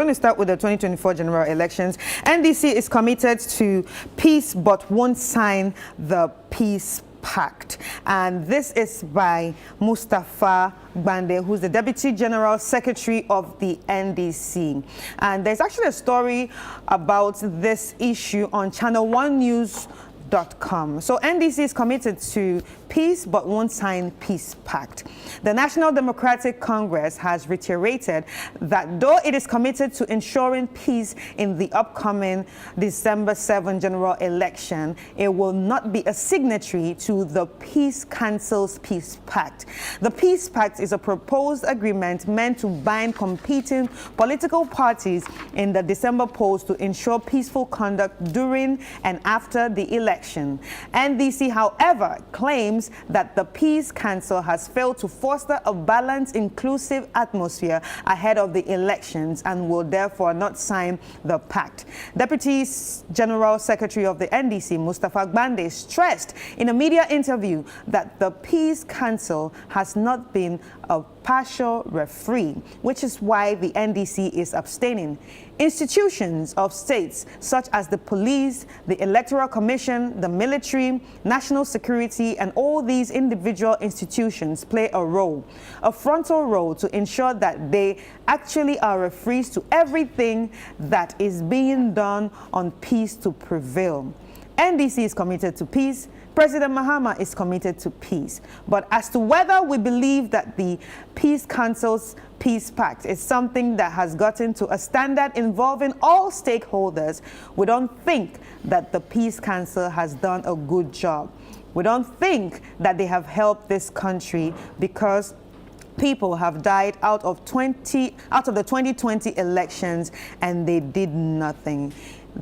going to start with the 2024 general elections. NDC is committed to peace but won't sign the peace pact. And this is by Mustafa Gbande, who's the Deputy General Secretary of the NDC. And there's actually a story about this issue on ChannelOne News.com. So NDC is committed to peace but won't sign peace pact. The National Democratic Congress has reiterated that though it is committed to ensuring peace in the upcoming December 7 general election, it will not be a signatory to the Peace Council's peace pact. The peace pact is a proposed agreement meant to bind competing political parties in the December polls to ensure peaceful conduct during and after the election. NDC, however, claims that the Peace Council has failed to foster a balanced, inclusive atmosphere ahead of the elections and will therefore not sign the pact. Deputy General Secretary of the NDC, Mustafa Gbande, stressed in a media interview that the Peace Council has not been a partial referee, which is why the NDC is abstaining. Institutions of states such as the police, the Electoral Commission, the military, national security, and all these individual institutions play a frontal role to ensure that they actually are referees to everything that is being done on peace to prevail. NDC is committed to peace. President Mahama is committed to peace. But as to whether we believe that the Peace Council's peace pact is something that has gotten to a standard involving all stakeholders, we don't think that the Peace Council has done a good job. We don't think that they have helped this country because people have died out of the 2020 elections and they did nothing.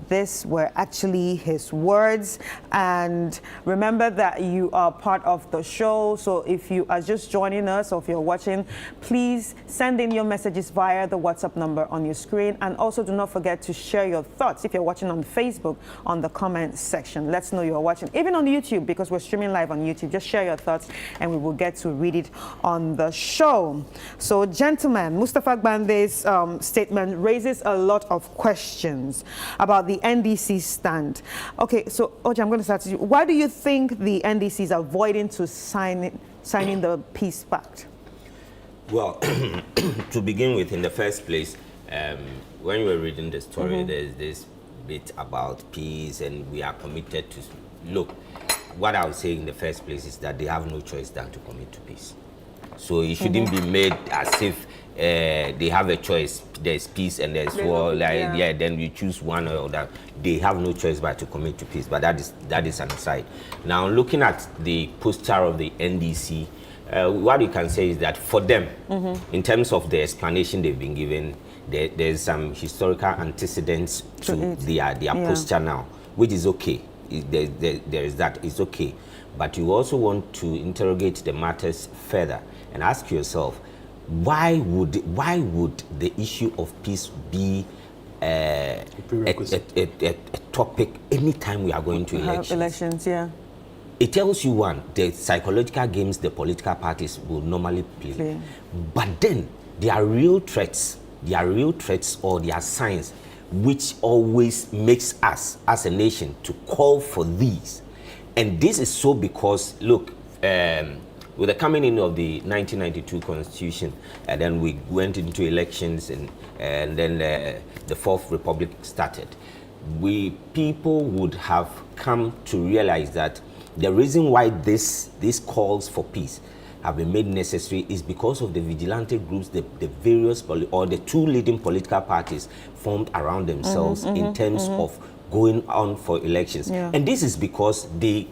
These were actually his words. And remember that you are part of the show. So if you are just joining us or if you're watching, please send in your messages via the WhatsApp number on your screen. And also do not forget to share your thoughts if you're watching on Facebook on the comment section. Let's know you're watching. Even on YouTube, because we're streaming live on YouTube, just share your thoughts and we will get to read it on the show. So gentlemen, Mustafa Gbande's statement raises a lot of questions about the NDC stand. Okay, so Oja, I'm going to start with you. Why do you think the NDC is avoiding to signing the peace pact? Well, to begin with, in the first place, when you were reading the story, there's this bit about peace and we are committed to... Look, what I would say in the first place is that they have no choice than to commit to peace. So it shouldn't be made as if they have a choice. There's peace and there's war. Then we choose one or the other. They have no choice but to commit to peace. But that is an aside. Now, looking at the poster of the NDC, what you can say is that for them, in terms of the explanation they've been given, there's some historical antecedents to their poster now, which is okay. There is that. It's okay. But you also want to interrogate the matters further and ask yourself, why would the issue of peace be a topic anytime we are going to elections? It tells you one, the psychological games the political parties will normally play. But then there are real threats or there are signs which always makes us as a nation to call for these. And this is so because, look, with the coming in of the 1992 Constitution, and then we went into elections, and then the Fourth Republic started, people would have come to realize that the reason why these calls for peace have been made necessary is because of the vigilante groups, the various or the two leading political parties formed around themselves in terms of going on for elections. And this is because they,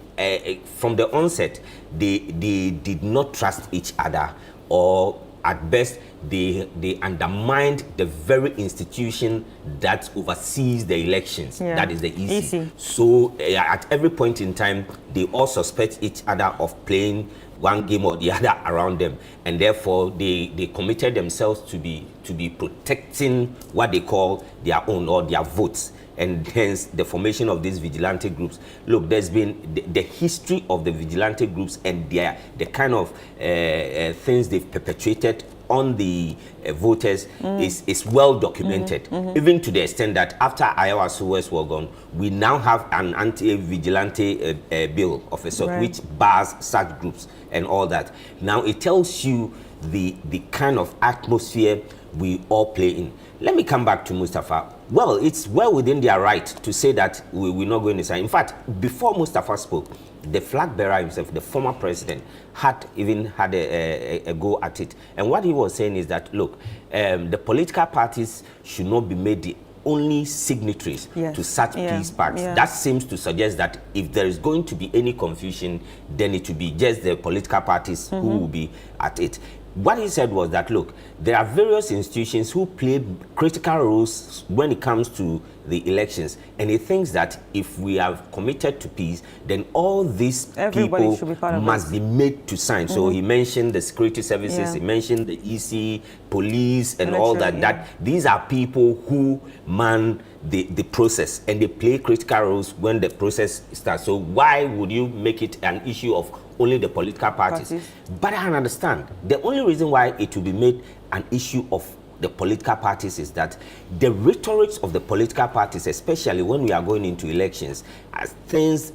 from the onset, they did not trust each other, or at best they undermined the very institution that oversees the elections. That is the EC. So at every point in time, they all suspect each other of playing one game or the other around them, and therefore they committed themselves to be protecting what they call their own or their votes. And hence the formation of these vigilante groups. Look, there's been the history of the vigilante groups and the kind of things they've perpetrated on the voters is well documented, even to the extent that after Iowa Suez were gone, we now have an anti-vigilante bill of a sort which bars such groups and all that. Now it tells you the kind of atmosphere we all play in. Let me come back to Mustafa. Well, it's well within their right to say that we're not going to sign. In fact, before Mustafa spoke, the flag bearer himself, the former president, had a go at it. And what he was saying is that, look, the political parties should not be made the only signatories to such peace pacts. That seems to suggest that if there is going to be any confusion, then it will be just the political parties who will be at it. What he said was that, look, there are various institutions who play critical roles when it comes to the elections. And he thinks that if we have committed to peace, then all these people must be made to sign. So he mentioned the security services, he mentioned the EC, police, and all that. That these are people who man the process, and they play critical roles when the process starts. So why would you make it an issue of only the political parties? But I understand. The only reason why it will be made an issue of the political parties is that the rhetorics of the political parties, especially when we are going into elections, as things,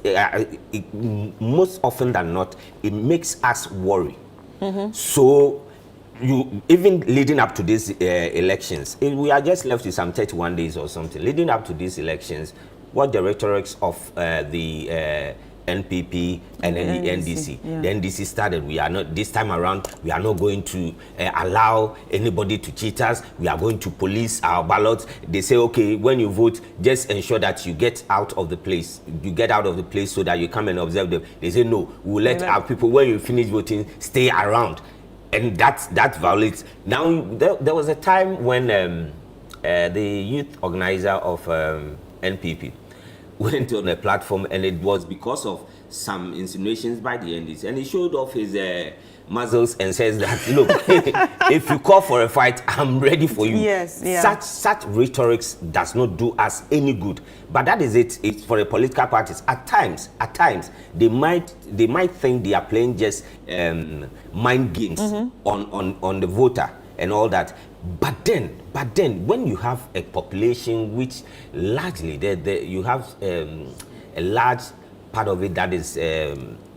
most often than not, it makes us worry. So you even leading up to these elections, we are just left with some 31 days or something. Leading up to these elections, what the rhetorics of the NPP and then the NDC. The NDC started, we are not, this time around, we are not going to allow anybody to cheat us. We are going to police our ballots. They say, okay, when you vote, just ensure that you get out of the place. You get out of the place so that you come and observe them. They say, no, we'll let our people, when you finish voting, stay around. And that violates. Now, there was a time when the youth organizer of NPP went on a platform, and it was because of some insinuations by the NDC, and he showed off his muzzles and says that, look, if you call for a fight, I'm ready for you. Such rhetorics does not do us any good. But that is it. It's for the political parties. At times, they might think they are playing just mind games on the voter and all that. But then, when you have a population which largely, you have a large part of it that is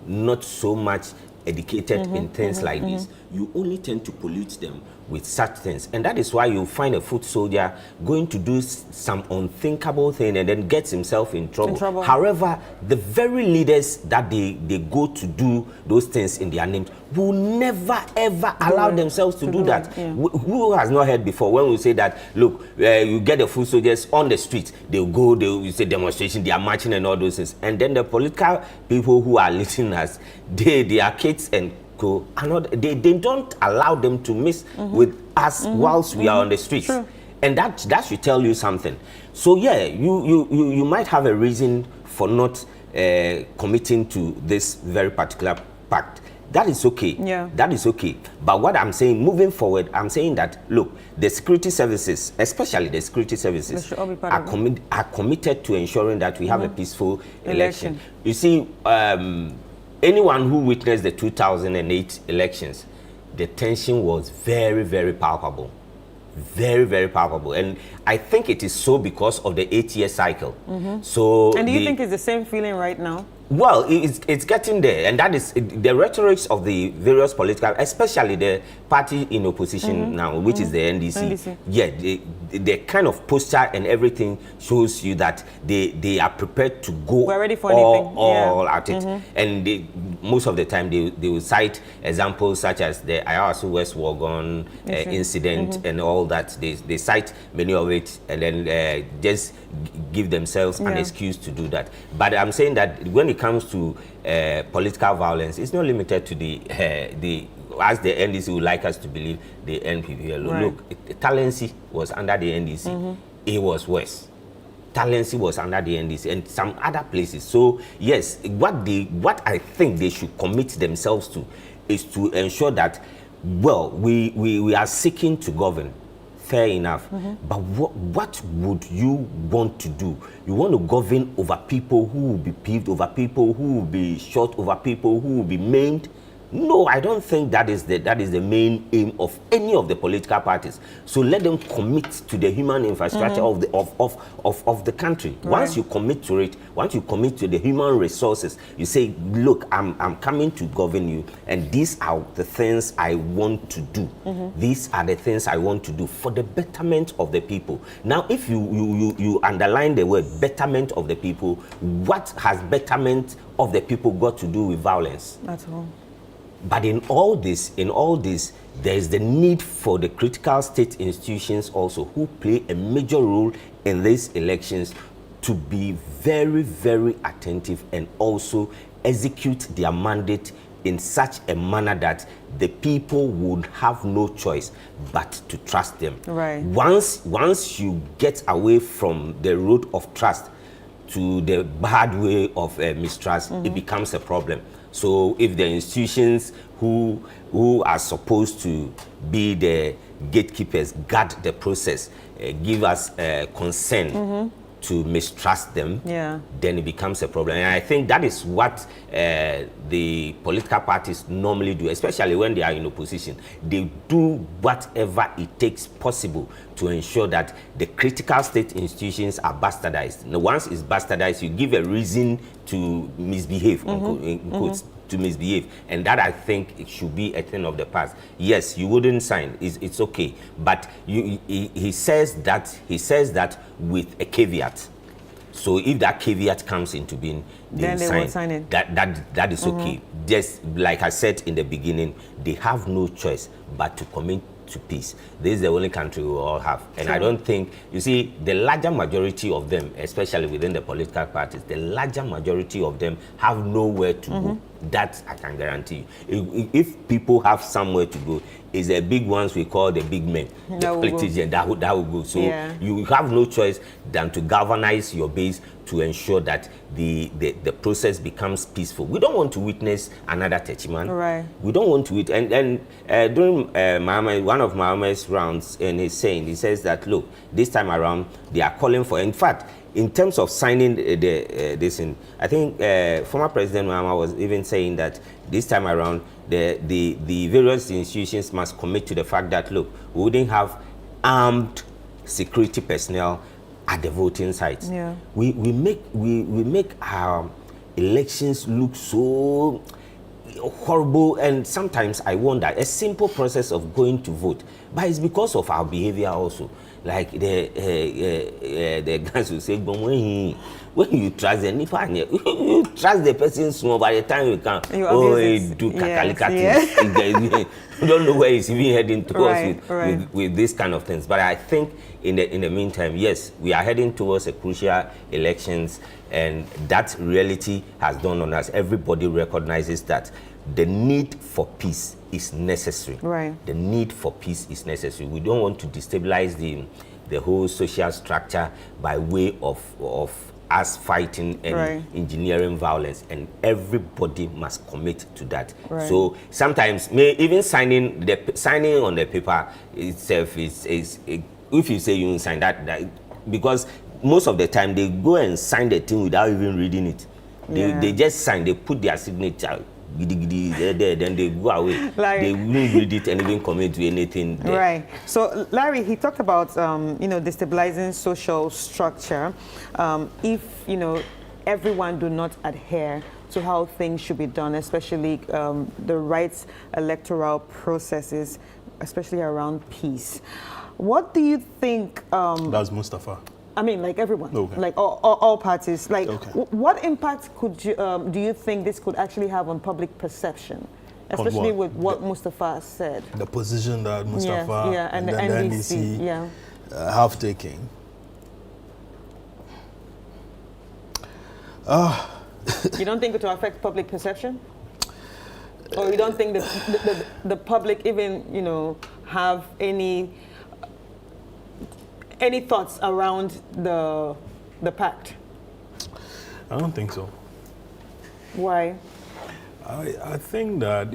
not so much educated in things like this, you only tend to pollute them with such things. And that is why you find a foot soldier going to do some unthinkable thing and then gets himself in trouble. However, the very leaders that they go to do those things in their names will never ever allow themselves to do that. Who has not heard before when we say that, look, you get the foot soldiers on the street, they'll go, you say demonstration, they are marching and all those things. And then the political people who are listening us, they are kids and they don't allow them to mix with us whilst we are on the streets. And that should tell you something. So yeah, you might have a reason for not committing to this very particular pact. That is okay. That is okay. But what I'm saying, moving forward, I'm saying that, look, the security services, especially the security services, are committed to ensuring that we have a peaceful election. You see, anyone who witnessed the 2008 elections, the tension was very, very palpable. Very, very palpable. And I think it is so because of the 8-year cycle. So, and do you think it's the same feeling right now? Well, it's getting there, and that is the rhetorics of the various political, especially the party in opposition now, which is the NDC. Yeah, the kind of posture and everything shows you that they are prepared to go all at it. And most of the time they will cite examples such as the Iowa Suez Wagon incident and all that. They cite many of it and then just give themselves an excuse to do that. But I'm saying that when it comes to political violence, it's not limited to the as the NDC would like us to believe, the NPP alone. Look, Talensi was under the NDC. It was worse. Talensi was under the NDC and some other places. So yes, what I think they should commit themselves to is to ensure that, well, we are seeking to govern. Fair enough. But what would you want to do? You want to govern over people who will be peeved, over people who will be shot, over people who will be maimed? No, I don't think that is the main aim of any of the political parties. So let them commit to the human infrastructure of the country. Right. Once you commit to it, once you commit to the human resources, you say, look, I'm coming to govern you, and these are the things I want to do. These are the things I want to do for the betterment of the people. Now, if you underline the word betterment of the people, what has betterment of the people got to do with violence? At all. But in all this, there is the need for the critical state institutions also, who play a major role in these elections, to be very, very attentive and also execute their mandate in such a manner that the people would have no choice but to trust them. Right. Once you get away from the road of trust to the bad way of mistrust, it becomes a problem. So if the institutions who are supposed to be the gatekeepers guard the process, give us consent to mistrust them, then it becomes a problem. And I think that is what the political parties normally do, especially when they are in opposition. They do whatever it takes possible to ensure that the critical state institutions are bastardized. Now, once it's bastardized, you give a reason to misbehave, in quotes, to misbehave, and that, I think, it should be a thing of the past. Yes, you wouldn't sign, it's okay, but he says that with a caveat. So if that caveat comes into being, then they will sign it. That is okay. Just like I said in the beginning, they have no choice but to commit to peace. This is the only country we all have. And I don't think, you see, the larger majority of them, especially within the political parties, the larger majority of them have nowhere to go. That I can guarantee you. If people have somewhere to go, it's the big ones we call the big men, the politicians, that will go. So you have no choice than to galvanize your base to ensure that the process becomes peaceful. We don't want to witness another Techiman. Right. We don't want to witness. And during one of Mohammed's rounds, and he says that, look, this time around they are calling for, in fact, in terms of signing this in, I think former President Mahama was even saying that this time around the various institutions must commit to the fact that, look, we wouldn't have armed security personnel at the voting sites. Yeah. We make our elections look so horrible, and sometimes I wonder, a simple process of going to vote, but it's because of our behavior also. Like the guys will say, but when you trust the Nipa, you trust the person small, by the time you come, you do kakalika. You don't know where he's even heading towards with this kind of things. But I think in the meantime, yes, we are heading towards a crucial elections, and that reality has dawned on us. Everybody recognizes that the need for peace is necessary. Right. The need for peace is necessary. We don't want to destabilize the whole social structure by way of us fighting and engineering violence, and everybody must commit to that. Right. So sometimes even signing on the paper itself is if you say you sign that, because most of the time they go and sign the thing without even reading it. They just sign, they put their signature, then they go away. They won't read it and even commit to anything there. Right. So Larry, he talked about destabilizing social structure. If everyone do not adhere to how things should be done, especially the rights electoral processes, especially around peace. What do you think? That's Mustafa. I mean, like everyone, like all parties. Like, what impact could you, do you think this could actually have on public perception, especially with what Mustafa said? The position that Mustafa and the NDC have taken. You don't think it will affect public perception? Or you don't think the public even, have any thoughts around the pact? I don't think so. Why? I think that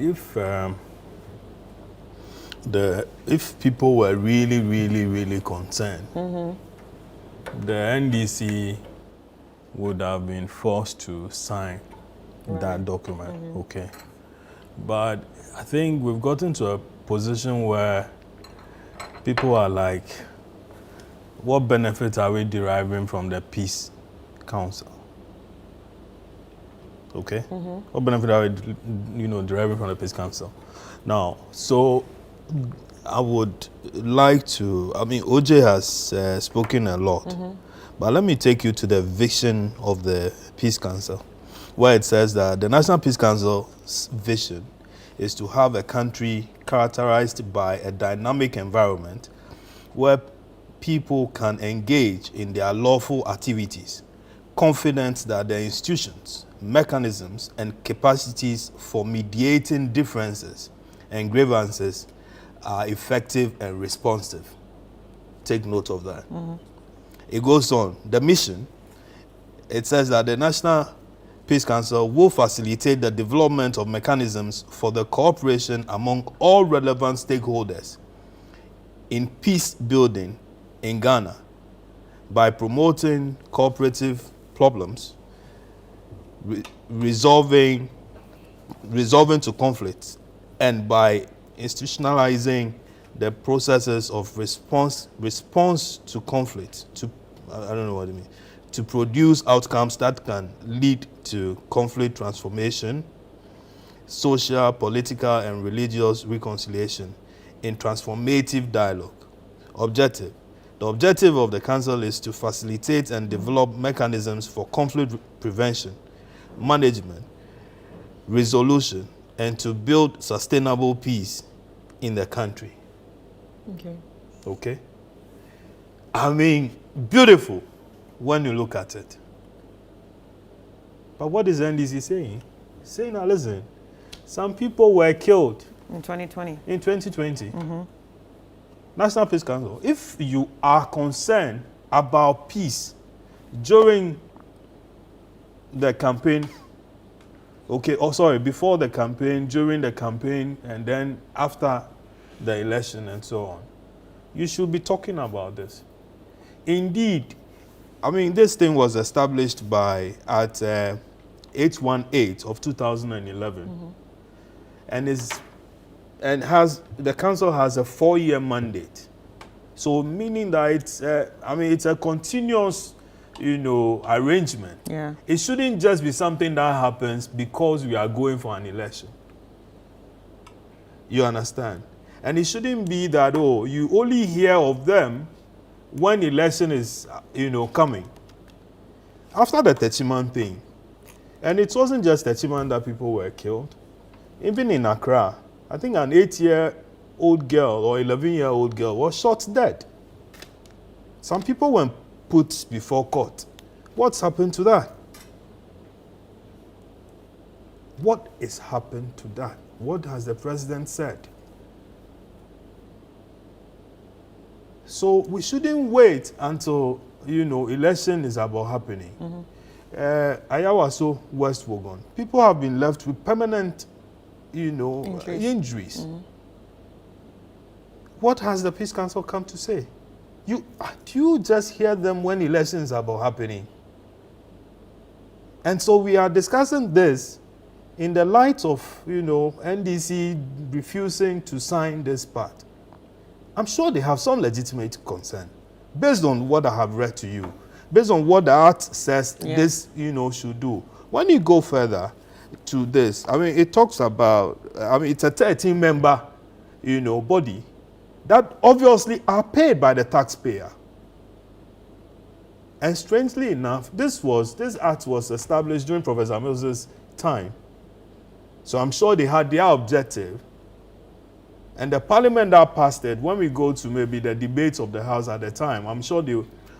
if people were really, really, really concerned, the NDC would have been forced to sign that document. But I think we've gotten to a position where people are like, what benefits are we deriving from the Peace Council? Okay? What benefit are we, deriving from the Peace Council? Now, so I would like to, OJ has spoken a lot, but let me take you to the vision of the Peace Council, where it says that the National Peace Council's vision is to have a country characterized by a dynamic environment where people can engage in their lawful activities, confident that their institutions, mechanisms, and capacities for mediating differences and grievances are effective and responsive. Take note of that. It goes on. The mission, it says that the National Peace Council will facilitate the development of mechanisms for the cooperation among all relevant stakeholders in peace building in Ghana by promoting cooperative problems, resolving to conflicts, and by institutionalizing the processes of response to conflict, I don't know what it means, to produce outcomes that can lead to conflict transformation, social, political, and religious reconciliation in transformative dialogue. Objective. The objective of the Council is to facilitate and develop mechanisms for conflict prevention, management, resolution, and to build sustainable peace in the country. Okay? Beautiful when you look at it. But what is NDC saying? Saying, now listen, some people were killed in 2020. In 2020. National Peace Council, if you are concerned about peace during the campaign, before the campaign, during the campaign, and then after the election and so on, you should be talking about this. Indeed, this thing was established at 818 of 2011, and the council has a 4-year mandate. So meaning that it's a continuous, arrangement. Yeah. It shouldn't just be something that happens because we are going for an election. You understand? And it shouldn't be that, you only hear of them when election is, coming. After the Techiman thing, and it wasn't just Techiman that people were killed. Even in Accra, I think an 8-year-old girl or 11-year-old girl was shot dead. Some people were put before court. What's happened to that? What is happened to that? What has the president said? So we shouldn't wait until, election is about happening. Ayawaso, West Wogon, people have been left with permanent, injuries. What has the Peace Council come to say? Do you just hear them when elections are about happening? And so we are discussing this in the light of, NDC refusing to sign this part. I'm sure they have some legitimate concern based on what I have read to you, based on what the Act says this, should do. When you go further to this, it talks about, it's a 13-member, body that obviously are paid by the taxpayer. And strangely enough, this act was established during Professor Mills's time. So I'm sure they had their objective. And the parliament that passed it, when we go to maybe the debates of the House at the time, I'm sure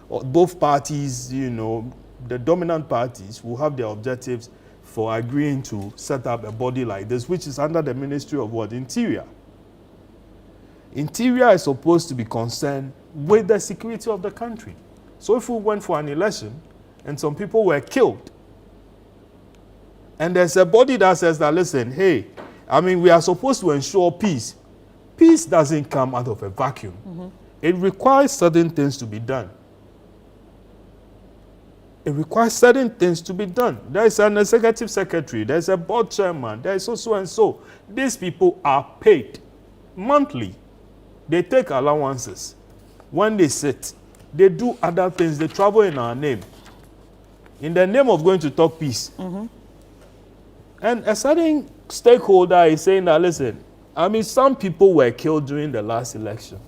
both parties, the dominant parties will have their objectives for agreeing to set up a body like this, which is under the Ministry of what? Interior. Interior is supposed to be concerned with the security of the country. So if we went for an election and some people were killed, and there's a body that says that, listen, hey, we are supposed to ensure peace. Peace doesn't come out of a vacuum. It requires certain things to be done. It requires certain things to be done. There is an executive secretary, there's a board chairman, there is so and so. These people are paid monthly. They take allowances. When they sit, they do other things. They travel in our name. In the name of going to talk peace. And a certain stakeholder is saying that, listen, I mean, some people were killed during the last election.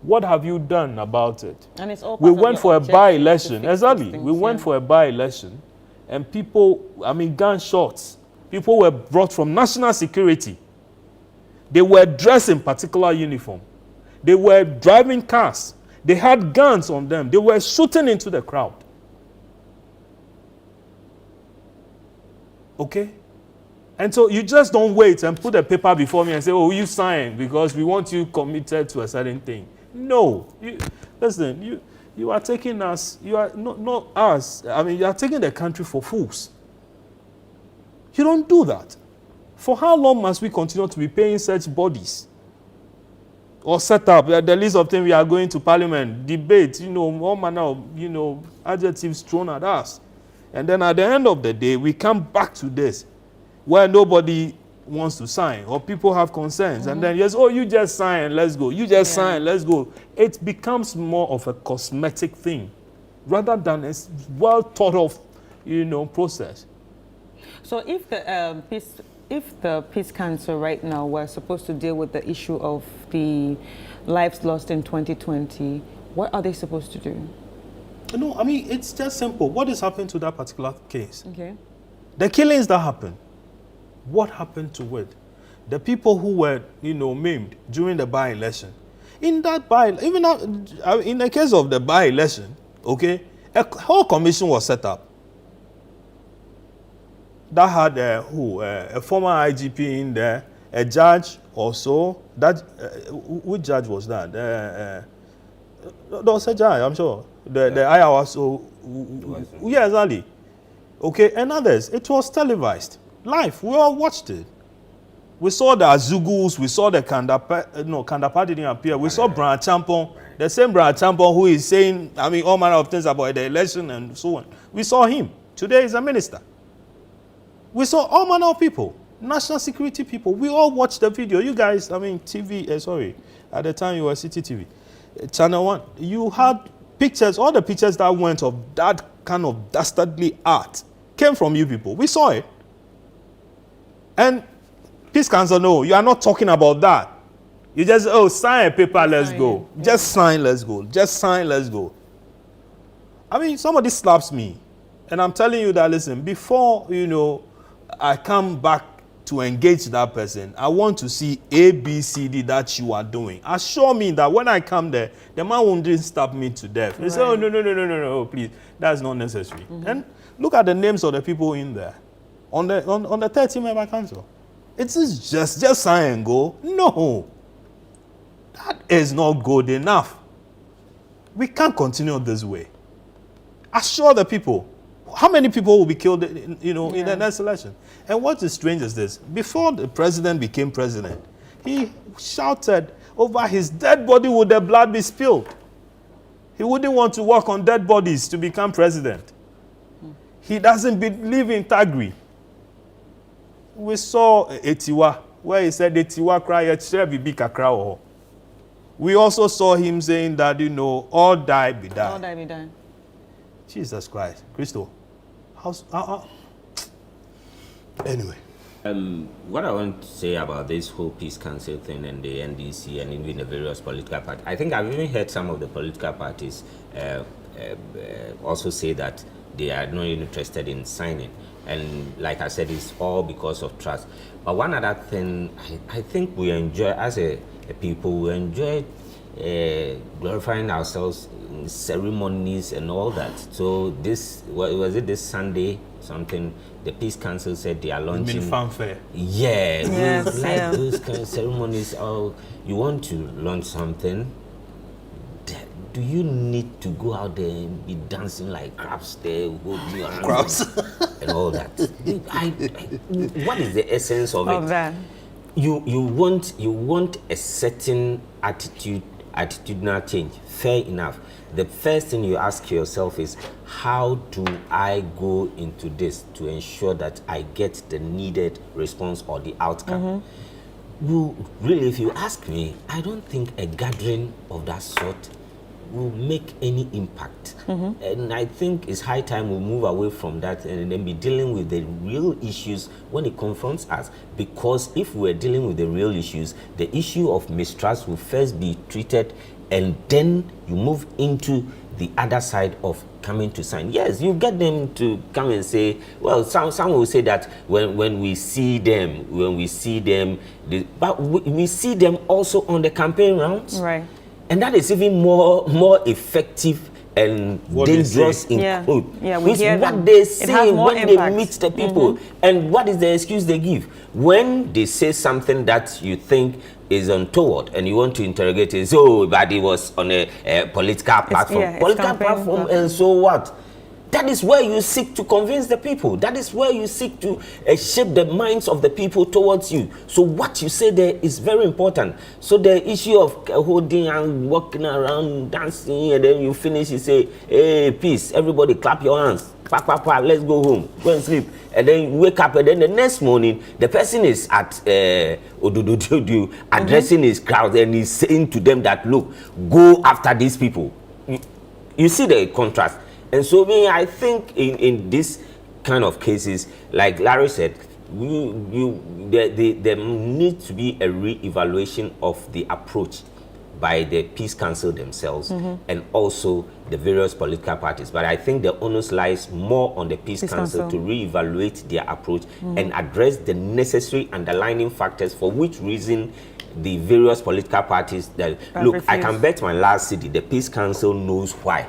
What have you done about it? And it's all we went for a by-election. Exactly. We went yeah. for a by-election. And people, I mean, gunshots. People were brought from national security. They were dressed in particular uniform. They were driving cars. They had guns on them. They were shooting into the crowd. Okay? And so you just don't wait and put a paper before me and say, oh, you sign because we want you committed to a certain thing. No. Listen, you are taking us, you are not us. I mean, you are taking the country for fools. You don't do that. For how long must we continue to be paying such bodies? Or set up the list of things we are going to parliament, debate, all manner of, adjectives thrown at us. And then at the end of the day, we come back to this, where nobody wants to sign, or people have concerns. And then, yes, oh, you just sign, let's go. You just sign, let's go. It becomes more of a cosmetic thing, rather than a well thought of, process. So if the Peace Council right now were supposed to deal with the issue of the lives lost in 2020, what are they supposed to do? No, I mean, it's just simple. What is happening to that particular case? Okay. The killings that happened, what happened to it? The people who were, maimed during the by-election. In that in the case of the by-election, okay, a whole commission was set up. That had a former IGP in there, a judge also. That which judge was that? There was a judge, I'm sure. The IRS. Yeah, exactly. Okay, and others. It was televised live. We all watched it. We saw the Azugus. We saw the Kandapa didn't appear. We saw Brian Champon, the same Brian Champon who is saying, I mean, all manner of things about the election and so on. We saw him. Today he's a minister. We saw all manner of people, national security people. We all watched the video. You guys, I mean, at the time you were CTTV, ChannelOne. You had pictures, all the pictures that went of that kind of dastardly art came from you people. We saw it. And Peace Council, no, you are not talking about that. You just, sign a paper, let's go. Yeah. Just sign, let's go. Just sign, let's go. I mean, somebody slaps me. And I'm telling you that, listen, before, I come back to engage that person, I want to see A, B, C, D that you are doing. Assure me that when I come there, the man won't just stab me to death. They say, oh, no, please. That's not necessary. And look at the names of the people in there. On the 30-member council. It's just sign and go. No. That is not good enough. We can't continue this way. Assure the people. How many people will be killed, in the next election? And what is strange is this. Before the president became president, he shouted over his dead body would the blood be spilled. He wouldn't want to work on dead bodies to become president. He doesn't believe in Tagri. We saw Etiwa, where he said Etiwa cry. We also saw him saying that, all die be die. All die be die. Jesus Christ. Crystal. Anyway. What I want to say about this whole Peace Council thing and the NDC and even the various political parties, I think I've even heard some of the political parties also say that they are not interested in signing. And like I said, it's all because of trust. But one other thing, I think we enjoy, as a people, we enjoy glorifying ourselves in ceremonies and all that. So was it this Sunday, something, the Peace Council said they are launching... fanfare. Yeah, yes, like those kind of ceremonies. Oh, you want to launch something, do you need to go out there and be dancing like crabs there, holding your hands and all that? What is the essence of it? That. You want a certain attitude attitudinal change. Fair enough. The first thing you ask yourself is, how do I go into this to ensure that I get the needed response or the outcome? Well, really, if you ask me, I don't think a gathering of that sort will make any impact. And I think it's high time we move away from that and then be dealing with the real issues when it confronts us. Because if we're dealing with the real issues, the issue of mistrust will first be treated, and then you move into the other side of coming to sign. Yes, you get them to come and say, well, some will say that when we see them, but we see them also on the campaign rounds. Right. And that is even more effective and dangerous in quote. Yeah, we hear what them. they say when impact. they meet the people. And what is the excuse they give? When they say something that you think is untoward and you want to interrogate it, so but it was on a political platform. Political platform, and so what? That is where you seek to convince the people. That is where you seek to shape the minds of the people towards you. So what you say there is very important. So the issue of holding and walking around, dancing, and then you finish, you say, hey, peace, everybody clap your hands. Pa, pa, pa, let's go home, go and sleep. And then you wake up, and then the next morning, the person is at Odududu addressing his crowd, and he's saying to them that, look, go after these people. You see the contrast. And so I think in this kind of cases, like Larry said, there needs to be a re-evaluation of the approach by the Peace Council themselves and also the various political parties. But I think the onus lies more on the Peace Council to re-evaluate their approach and address the necessary underlying factors for which reason the various political parties that look, I can bet my last city, the Peace Council knows why.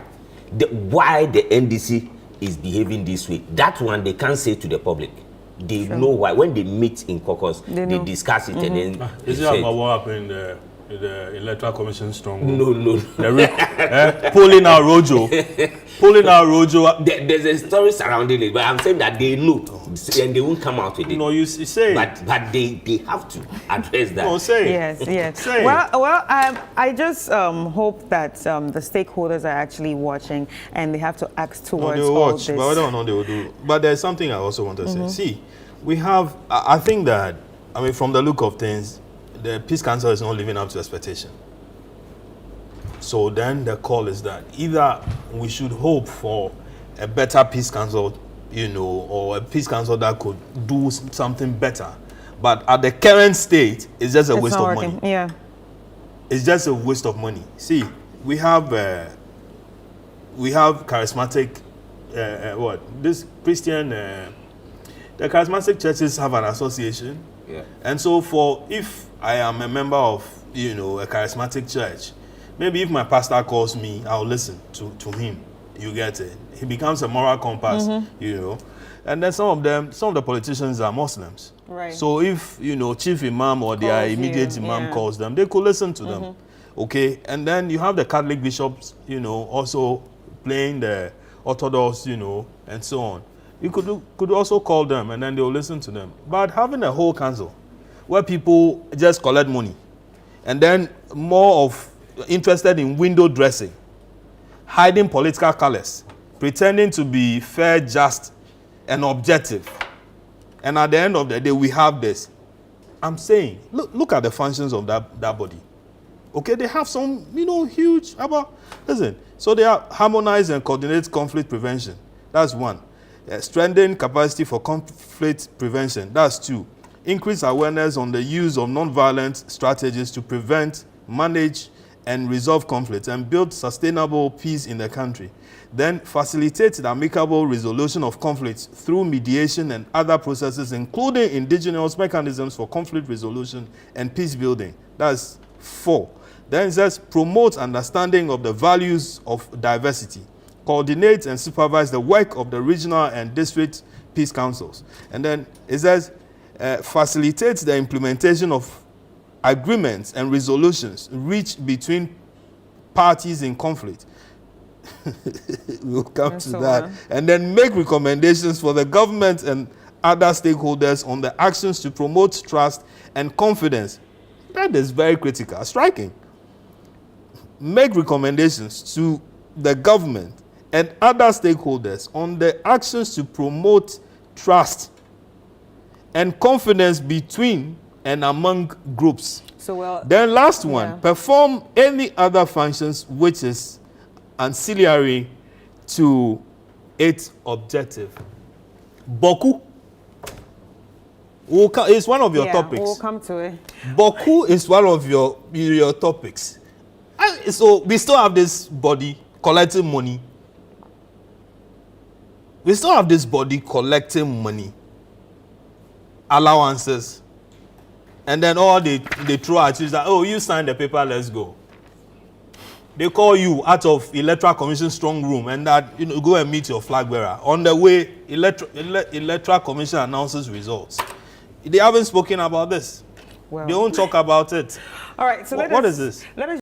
Why the NDC is behaving this way. That one they can't say to the public. They know why. When they meet in caucus, they discuss it and then. Is it about what happened in the Electoral Commission stronghold? No. Pulling out Rojo. There's a story surrounding it, but I'm saying that they know and they won't come out with it. No, you say. But they have to address that. No, say. Yes. Say. Well, I just hope that the stakeholders are actually watching and they have to act towards all this. But I don't know they will do. But there's something I also want to say. See, we have. I think that from the look of things, the Peace Council is not living up to expectation. So then the call is that either we should hope for a better Peace Council, or a Peace Council that could do something better. But at the current state, it's just a waste of money. Yeah. It's just a waste of money. See, we have charismatic, this Christian, the charismatic churches have an association. Yeah. And so if I am a member of, a charismatic church, maybe if my pastor calls me, I'll listen to him. You get it? He becomes a moral compass, And then some of the politicians are Muslims. Right. So if, chief imam or their immediate imam calls them, they could listen to them. Okay? And then you have the Catholic bishops, also playing the Orthodox, and so on. You could also call them and then they'll listen to them. But having a whole council where people just collect money and then more of interested in window dressing, hiding political colors, pretending to be fair, just, and objective. And at the end of the day, we have this. I'm saying, look at the functions of that body. Okay, they have some, huge, listen, so they harmonize and coordinate conflict prevention. That's one. Strengthen capacity for conflict prevention. That's two. Increase awareness on the use of non-violent strategies to prevent, manage, and resolve conflicts and build sustainable peace in the country. Then facilitate the amicable resolution of conflicts through mediation and other processes, including indigenous mechanisms for conflict resolution and peace building. That's 4. Then it says promote understanding of the values of diversity. Coordinate and supervise the work of the regional and district peace councils. And then it says facilitate the implementation of agreements and resolutions reached between parties in conflict. We'll come to that. And then make recommendations for the government and other stakeholders on the actions to promote trust and confidence. That is very critical. Striking. make recommendations to the government and other stakeholders on the actions to promote trust and confidence between and among groups. So well. Then last one, yeah. perform any other functions which is ancillary to its objective. Boku is one of your Yeah, topics. we'll come to it. Boku is one of your topics. So we still have this body collecting money. We still have this body collecting money, allowances, and then all they throw at you is that, oh, you signed the paper, let's go. They call you out of Electoral Commission strong room and that, you know, go and meet your flag bearer. On the way, Electoral Commission announces results. They haven't spoken about this. Well. They won't talk about it. All right. So what is this? Let us